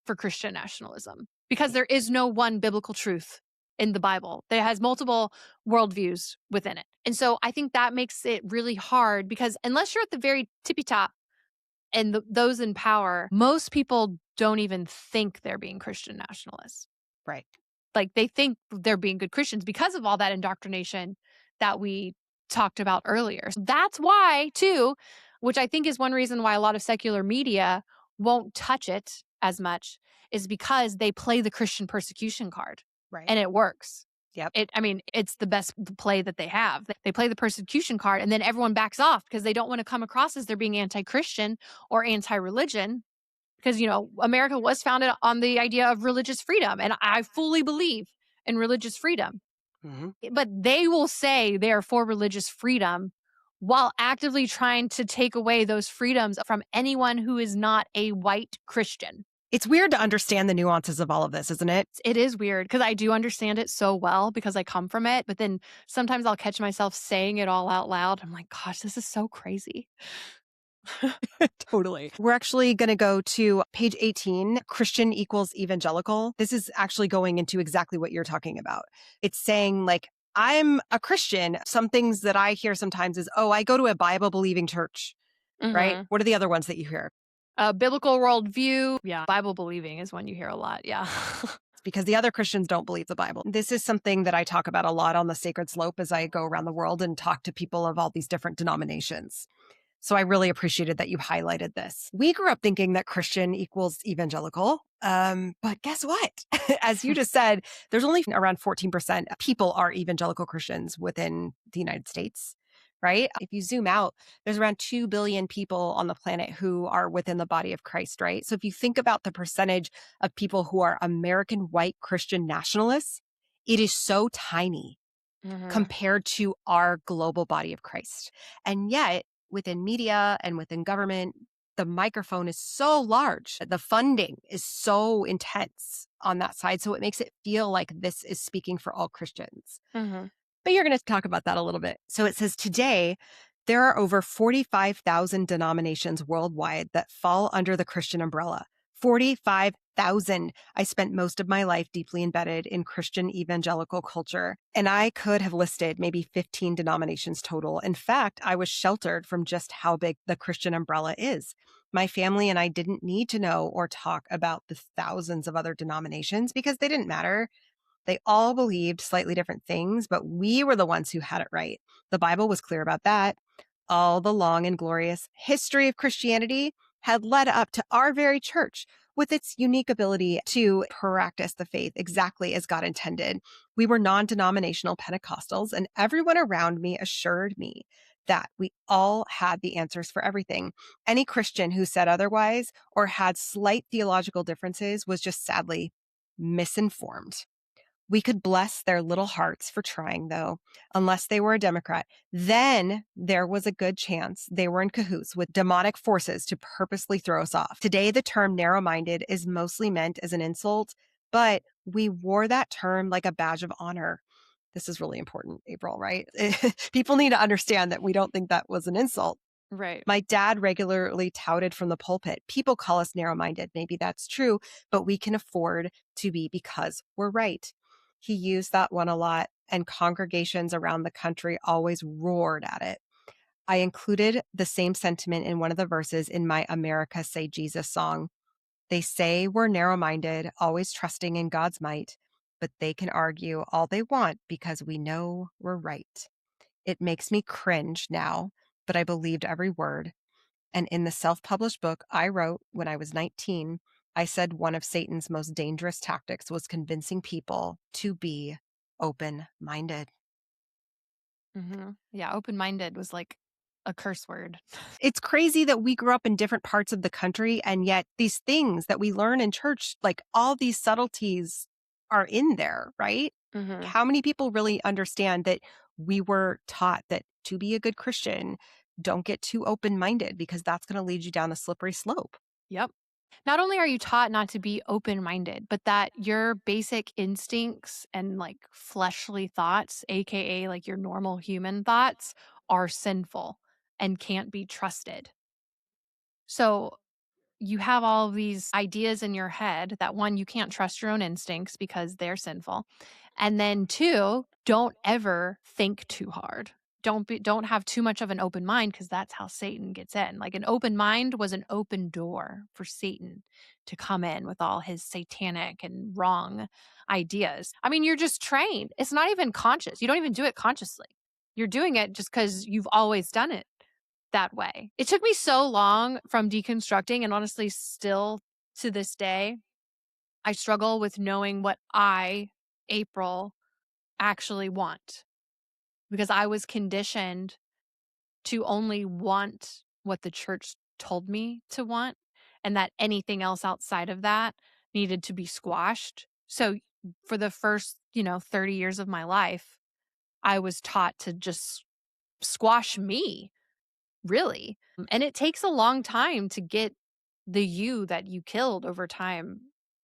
for Christian nationalism, because there is no one biblical truth in the Bible. That has multiple worldviews within it. And so I think that makes it really hard, because unless you're at the very tippy top and those in power, most people don't even think they're being Christian nationalists.
Right.
Like, they think they're being good Christians because of all that indoctrination that we talked about earlier. So that's why, too, which I think is one reason why a lot of secular media won't touch it as much, is because they play the Christian persecution card.
Right.
And it works.
Yep.
It's the best play that they have. They play the persecution card, and then everyone backs off because they don't want to come across as they're being anti-Christian or anti-religion. Because, America was founded on the idea of religious freedom, and I fully believe in religious freedom.
Mm-hmm.
But they will say they are for religious freedom while actively trying to take away those freedoms from anyone who is not a white Christian.
It's weird to understand the nuances of all of this, isn't it?
It is weird, because I do understand it so well because I come from it. But then sometimes I'll catch myself saying it all out loud. I'm like, gosh, this is so crazy.
Totally. We're actually going to go to page 18, Christian equals evangelical. This is actually going into exactly what you're talking about. It's saying, like, I'm a Christian. Some things that I hear sometimes is, oh, I go to a Bible-believing church, right? What are the other ones that you hear?
Biblical worldview. Yeah. Bible believing is one you hear a lot. Yeah.
Because the other Christians don't believe the Bible. This is something that I talk about a lot on the Sacred Slope as I go around the world and talk to people of all these different denominations. So I really appreciated that you highlighted this. We grew up thinking that Christian equals evangelical. But guess what? As you just said, there's only around 14% of people are evangelical Christians within the United States, right? If you zoom out, there's around 2 billion people on the planet who are within the body of Christ, right? So if you think about the percentage of people who are American white Christian nationalists, it is so tiny compared to our global body of Christ. And yet, within media and within government, the microphone is so large. The funding is so intense on that side. So it makes it feel like this is speaking for all Christians. But you're going to talk about that a little bit. So it says today, there are over 45,000 denominations worldwide that fall under the Christian umbrella. 45,000. I spent most of my life deeply embedded in Christian evangelical culture, and I could have listed maybe 15 denominations total. In fact, I was sheltered from just how big the Christian umbrella is. My family and I didn't need to know or talk about the thousands of other denominations because they didn't matter. They all believed slightly different things, but we were the ones who had it right. The Bible was clear about that. All the long and glorious history of Christianity had led up to our very church with its unique ability to practice the faith exactly as God intended. We were non-denominational Pentecostals, and everyone around me assured me that we all had the answers for everything. Any Christian who said otherwise or had slight theological differences was just sadly misinformed. We could bless their little hearts for trying, though, unless they were a Democrat. Then there was a good chance they were in cahoots with demonic forces to purposely throw us off. Today, the term narrow-minded is mostly meant as an insult, but we wore that term like a badge of honor. This is really important, April, right? People need to understand that we don't think that was an insult.
Right.
My dad regularly touted from the pulpit, people call us narrow-minded. Maybe that's true, but we can afford to be because we're right. He used that one a lot, and congregations around the country always roared at it. I included the same sentiment in one of the verses in my America Say Jesus song. They say we're narrow-minded, always trusting in God's might. but they can argue all they want because we know we're right. It makes me cringe now, but I believed every word. And in the self published book I wrote when I was 19, I said one of Satan's most dangerous tactics was convincing people to be open minded.
Yeah, open-minded was like a curse word.
It's crazy that we grew up in different parts of the country, and yet these things that we learn in church, like all these subtleties are in there, right?
Mhm.
How many people really understand that we were taught that to be a good Christian, don't get too open minded because that's going to lead you down a slippery slope?
Yep. Not only are you taught not to be open-minded, but that your basic instincts and like fleshly thoughts, aka like your normal human thoughts, are sinful and can't be trusted. So you have all of these ideas in your head that one, you can't trust your own instincts because they're sinful. And then two, don't ever think too hard. Don't have too much of an open mind because that's how Satan gets in. Like an open mind was an open door for Satan to come in with all his satanic and wrong ideas. I mean, you're just trained. It's not even conscious. You don't even do it consciously. You're doing it just because you've always done it that way. It took me so long from deconstructing, and honestly, still to this day, I struggle with knowing what I, April, actually want because I was conditioned to only want what the church told me to want, and that anything else outside of that needed to be squashed. So, for the first, 30 years of my life, I was taught to just squash me. Really. And it takes a long time to get the you that you killed over time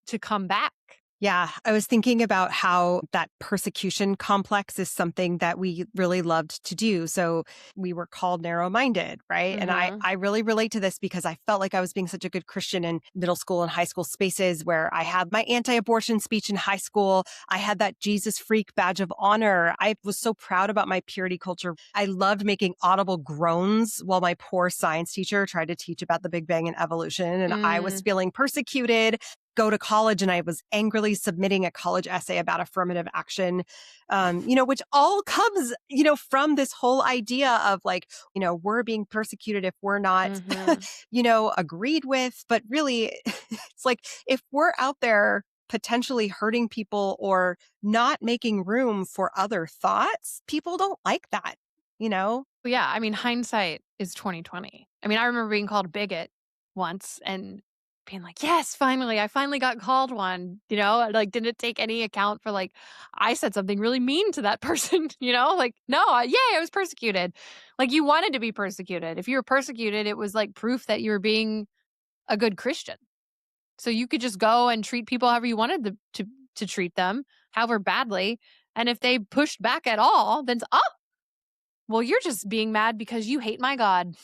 to come back.
Yeah, I was thinking about how that persecution complex is something that we really loved to do. So we were called narrow minded, right? And I,
Mhm.
I really relate to this because I felt like I was being such a good Christian in middle school and high school spaces where I had my anti abortion speech in high school. I had that Jesus freak badge of honor. I was so proud about my purity culture. I loved making audible groans while my poor science teacher tried to teach about the Big Bang and evolution. And I was
Mm.
feeling persecuted. Go to college and I was angrily submitting a college essay about affirmative action, which all comes, from this whole idea of like, we're being persecuted if we're not,
Mhm.
agreed with. But really, it's like if we're out there potentially hurting people or not making room for other thoughts, people don't like that, you know?
But yeah, I mean, hindsight is 2020. I mean, I remember being called a bigot once and being like, "Yes, finally, I finally got called one." Like didn't take any account for like I said something really mean to that person, Like, no, yay, I was persecuted. Like you wanted to be persecuted. If you were persecuted, it was like proof that you were being a good Christian. So you could just go and treat people however you wanted to treat them, however badly. And if they pushed back at all, then oh, well, you're just being mad because you hate my God.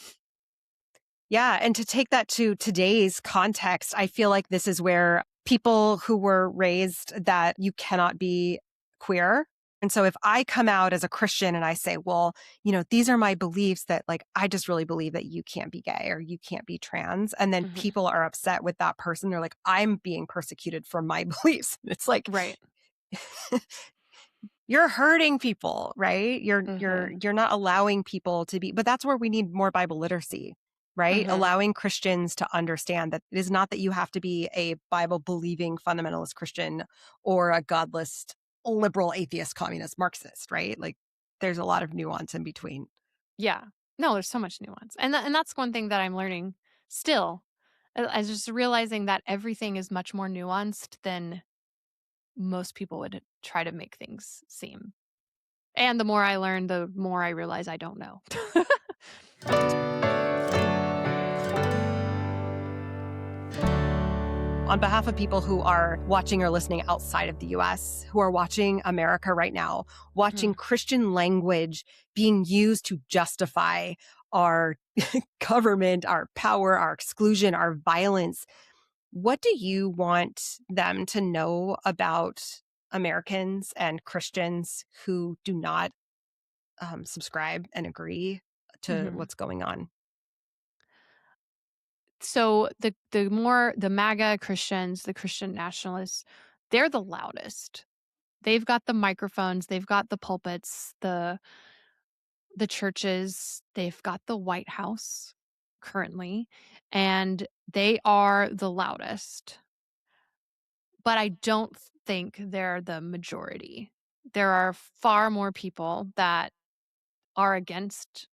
Yeah. And to take that to today's context, I feel like this is where people who were raised that you cannot be queer. And so if I come out as a Christian and I say, well, these are my beliefs that like, I just really believe that you can't be gay or you can't be trans. And then
Mhm.
people are upset with that person. They're like, I'm being persecuted for my beliefs. It's like,
Right.
you're hurting people, right? You're
Mhm.
you're not allowing people to be, but that's where we need more Bible literacy, right?
Mhm.
Allowing Christians to understand that it is not that you have to be a Bible believing fundamentalist Christian or a godless liberal atheist communist Marxist, right? Like there's a lot of nuance in between.
Yeah. No, there's so much nuance. And that's one thing that I'm learning still. I just realizing that everything is much more nuanced than most people would try to make things seem. And the more I learn, the more I realize I don't know.
On behalf of people who are watching or listening outside of the US, who are watching America right now, watching
Mhm.
Christian language being used to justify our government, our power, our exclusion, our violence, what do you want them to know about Americans and Christians who do not subscribe and agree to
Mhm.
what's going on?
So the more the MAGA Christians, the Christian nationalists, they're the loudest. They've got the microphones, they've got the pulpits, the churches, they've got the White House currently, and they are the loudest. But I don't think they're the majority. There are far more people that are against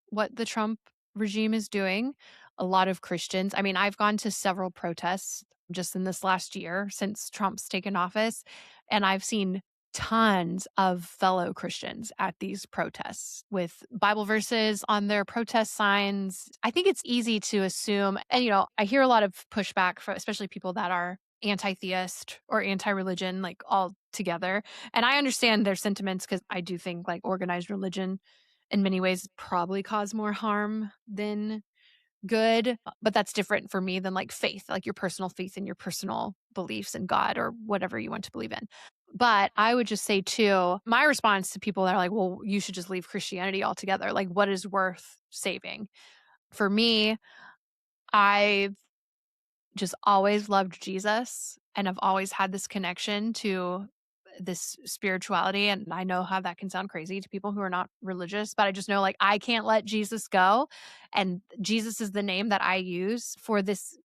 what the Trump regime is doing. A lot of Christians, I mean, I've gone to several protests just in this last year since Trump's taken office, and I've seen tons of fellow Christians at these protests with Bible verses on their protest signs. I think it's easy to assume, and I hear a lot of pushback from especially people that are anti-theist or anti-religion, like all together. And I understand their sentiments because I do think like organized religion in many ways probably cause more harm than good, but that's different for me than like faith, like your personal faith and your personal beliefs in God or whatever you want to believe in. But I would just say too, my response to people that are like, well, you should just leave Christianity altogether. Like, what is worth saving? For me, I've just always loved Jesus and I've always had this connection to this spirituality. And I know how that can sound crazy to people who are not religious, but I just know like I can't let Jesus go. And Jesus is the name that I use for this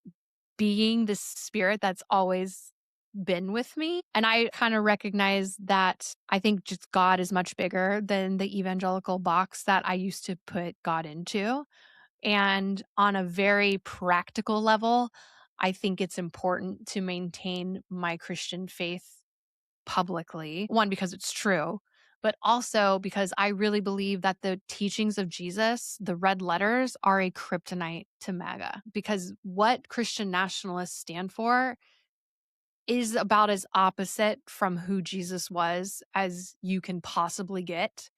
being, this spirit that's always been with me. And I kind of recognize that I think just God is much bigger than the evangelical box that I used to put God into. And on a very practical level, I think it's important to maintain my Christian faith publicly. One, because it's true, but also because I really believe that the teachings of Jesus, the red letters, are a kryptonite to MAGA. Because what Christian nationalists stand for is about as opposite from who Jesus was as you can possibly get.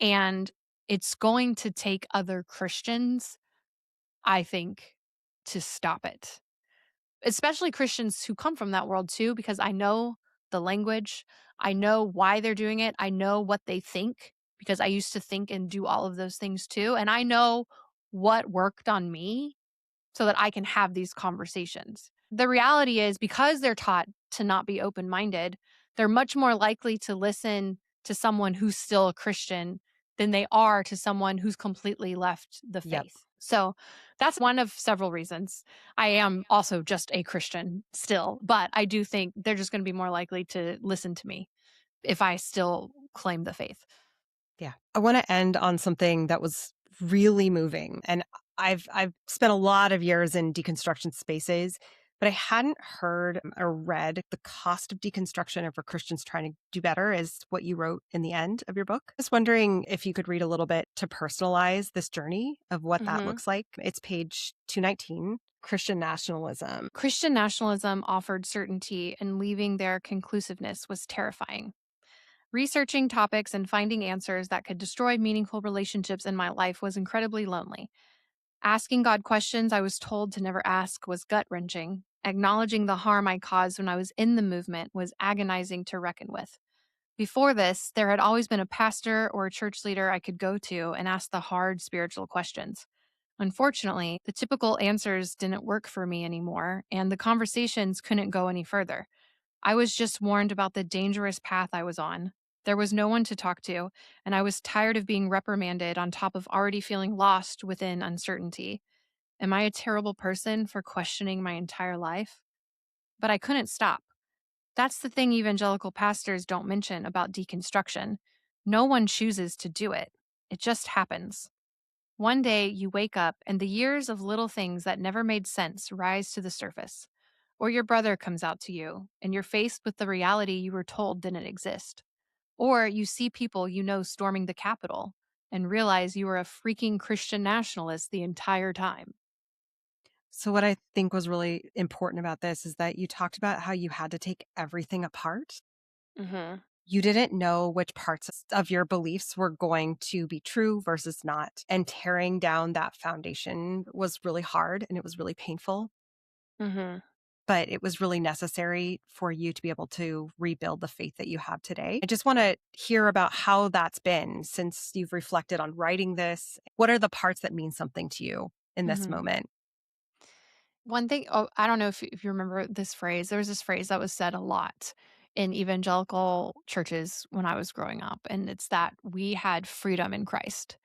And it's going to take other Christians, I think, to stop it. Especially Christians who come from that world too, because I know the language, I know why they're doing it, I know what they think, because I used to think and do all of those things too, and I know what worked on me so that I can have these conversations. The reality is, because they're taught to not be open minded, they're much more likely to listen to someone who's still a Christian than they are to someone who's completely left the
Yep.
faith. So that's one of several reasons. I am also just a Christian still, but I do think they're just going to be more likely to listen to me if I still claim the faith.
Yeah. I want to end on something that was really moving. And I've spent a lot of years in deconstruction spaces, but I hadn't heard or read the cost of deconstruction and for Christians trying to do better is what you wrote in the end of your book. I was wondering if you could read a little bit to personalize this journey of what that looks like. It's page 219. Christian nationalism.
Christian nationalism offered certainty, and leaving their conclusiveness was terrifying. Researching topics and finding answers that could destroy meaningful relationships in my life was incredibly lonely. Asking God questions I was told to never ask was gut wrenching. Acknowledging the harm I caused when I was in the movement was agonizing to reckon with. Before this, there had always been a pastor or a church leader I could go to and ask the hard spiritual questions. Unfortunately, the typical answers didn't work for me anymore, and the conversations couldn't go any further. I was just warned about the dangerous path I was on. There was no one to talk to, and I was tired of being reprimanded on top of already feeling lost within uncertainty. Am I a terrible person for questioning my entire life? But I couldn't stop. That's the thing evangelical pastors don't mention about deconstruction. No one chooses to do it, it just happens. One day you wake up and the years of little things that never made sense rise to the surface. Or your brother comes out to you and you're faced with the reality you were told didn't exist. Or you see people you know storming the Capitol and realize you were a freaking Christian nationalist the entire time.
So, what I think was really important about this is that you talked about how you had to take everything apart.
Mm-hmm.
You didn't know which parts of your beliefs were going to be true versus not. And tearing down that foundation was really hard and it was really painful,
Mm-hmm.
but it was really necessary for you to be able to rebuild the faith that you have today. I just want to hear about how that's been since you've reflected on writing this. What are the parts that mean something to you in this
Mm-hmm.
moment?
One thing, I don't know if you remember this phrase. There was this phrase that was said a lot in evangelical churches when I was growing up, and it's that we had freedom in Christ.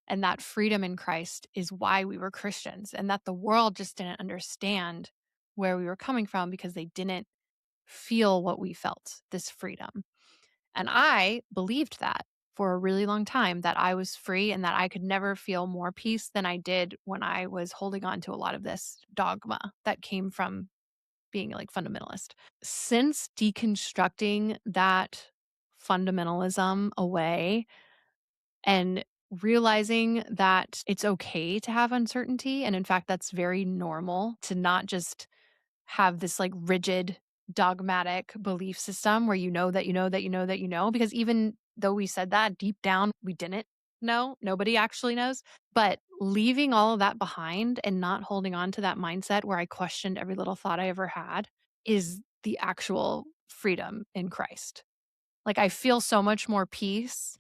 And that freedom in Christ is why we were Christians, and that the world just didn't understand where we were coming from because they didn't feel what we felt, this freedom. And I believed that for a really long time, that I was free and that I could never feel more peace than I did when I was holding on to a lot of this dogma that came from being like fundamentalist. Since deconstructing that fundamentalism away and realizing that it's okay to have uncertainty, and in fact, that's very normal to not just have this like rigid dogmatic belief system where you know that you know that you know that you know, because even though we said that deep down, we didn't know. Nobody actually knows. But leaving all of that behind and not holding on to that mindset where I questioned every little thought I ever had is the actual freedom in Christ. Like, I feel so much more peace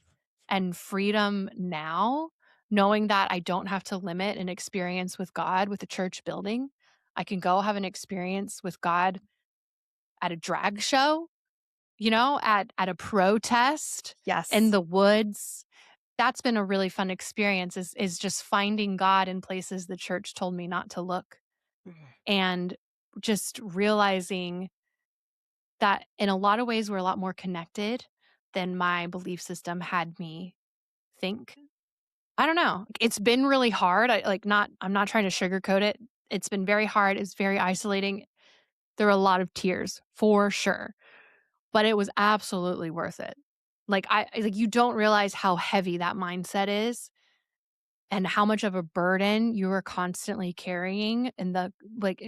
and freedom now, knowing that I don't have to limit an experience with God with a church building. I can go have an experience with God at a drag show, at a protest
Yes.
in the woods. That's been a really fun experience is just finding God in places the church told me not to look, and just realizing that in a lot of ways we're a lot more connected than my belief system had me think. I don't know. It's been really hard. I'm not trying to sugarcoat it. It's been very hard. It's very isolating. There were a lot of tears for sure, but it was absolutely worth it. You don't realize how heavy that mindset is and how much of a burden you are constantly carrying, and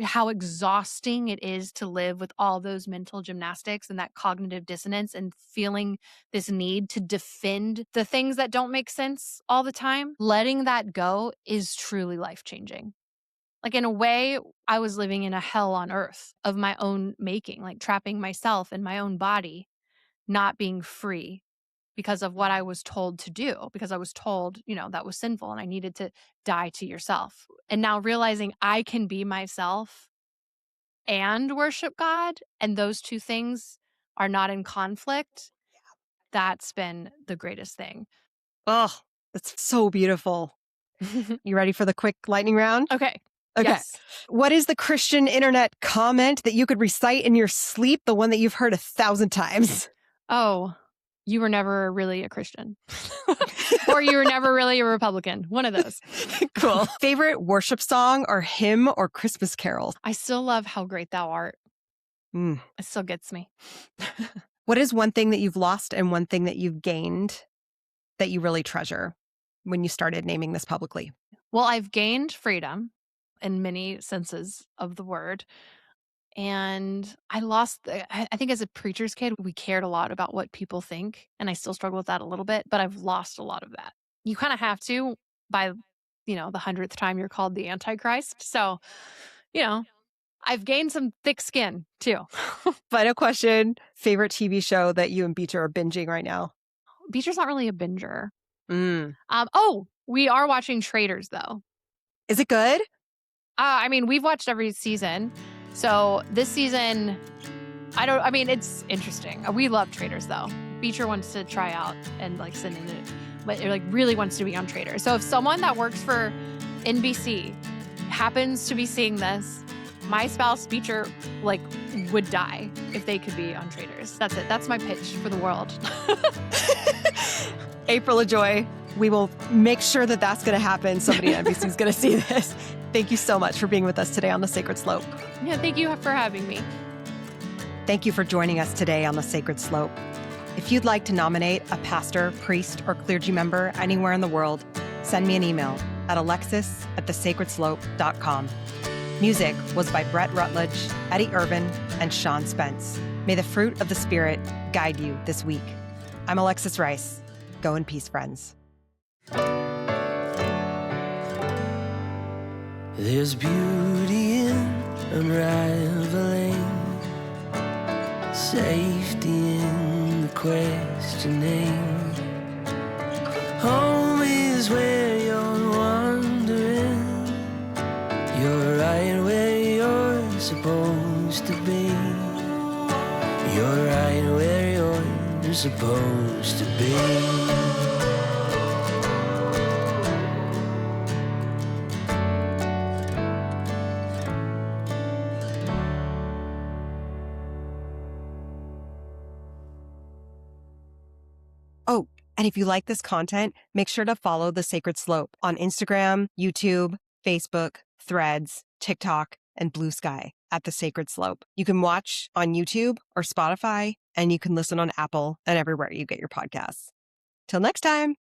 how exhausting it is to live with all those mental gymnastics and that cognitive dissonance and feeling this need to defend the things that don't make sense all the time. Letting that go is truly life-changing. Like, in a way, I was living in a hell on earth of my own making, like trapping myself in my own body, not being free because of what I was told to do, because I was told, that was sinful and I needed to die to yourself. And now realizing I can be myself and worship God, and those two things are not in conflict, that's been the greatest thing.
Oh, that's so beautiful. You ready for the quick lightning round?
Okay.
Okay.
Yes.
What is the Christian internet comment that you could recite in your sleep, the one that you've heard 1,000 times?
Oh, you were never really a Christian. Or you were never really a Republican. One of those.
Cool. Favorite worship song or hymn or Christmas carol?
I still love How Great Thou Art. It still gets me.
What is one thing that you've lost and one thing that you've gained that you really treasure when you started naming this publicly?
Well, I've gained freedom in many senses of the word. And I think as a preacher's kid, we cared a lot about what people think. And I still struggle with that a little bit, but I've lost a lot of that. You kind of have to by, the 100th time you're called the Antichrist. So, I've gained some thick skin too.
Final question. Favorite TV show that you and Beecher are binging right now?
Beecher's not really a binger. We are watching Traitors though.
Is it good?
We've watched every season. So this season, it's interesting. We love Traitors though. Beecher wants to try out and send in it, but it really wants to be on Traitors. So if someone that works for NBC happens to be seeing this, my spouse Beecher would die if they could be on Traitors. That's it. That's my pitch for the world.
April Ajoy, we will make sure that that's going to happen. Somebody at NBC is going to see this. Thank you so much for being with us today on The Sacred Slope.
Yeah, thank you for having me.
Thank you for joining us today on The Sacred Slope. If you'd like to nominate a pastor, priest, or clergy member anywhere in the world, send me an email at alexis@thesacredslope.com. Music was by Brett Rutledge, Eddie Irvin, and Sean Spence. May the fruit of the Spirit guide you this week. I'm Alexis Rice. Go in peace, friends.
There's beauty in unraveling, safety in the questioning. Home is where you're wandering. You're right where you're supposed to be. You're right where you're supposed to be.
Oh, and if you like this content, make sure to follow The Sacred Slope on Instagram, YouTube, Facebook, Threads, TikTok, and Blue Sky at The Sacred Slope. You can watch on YouTube or Spotify, and you can listen on Apple and everywhere you get your podcasts. Till next time.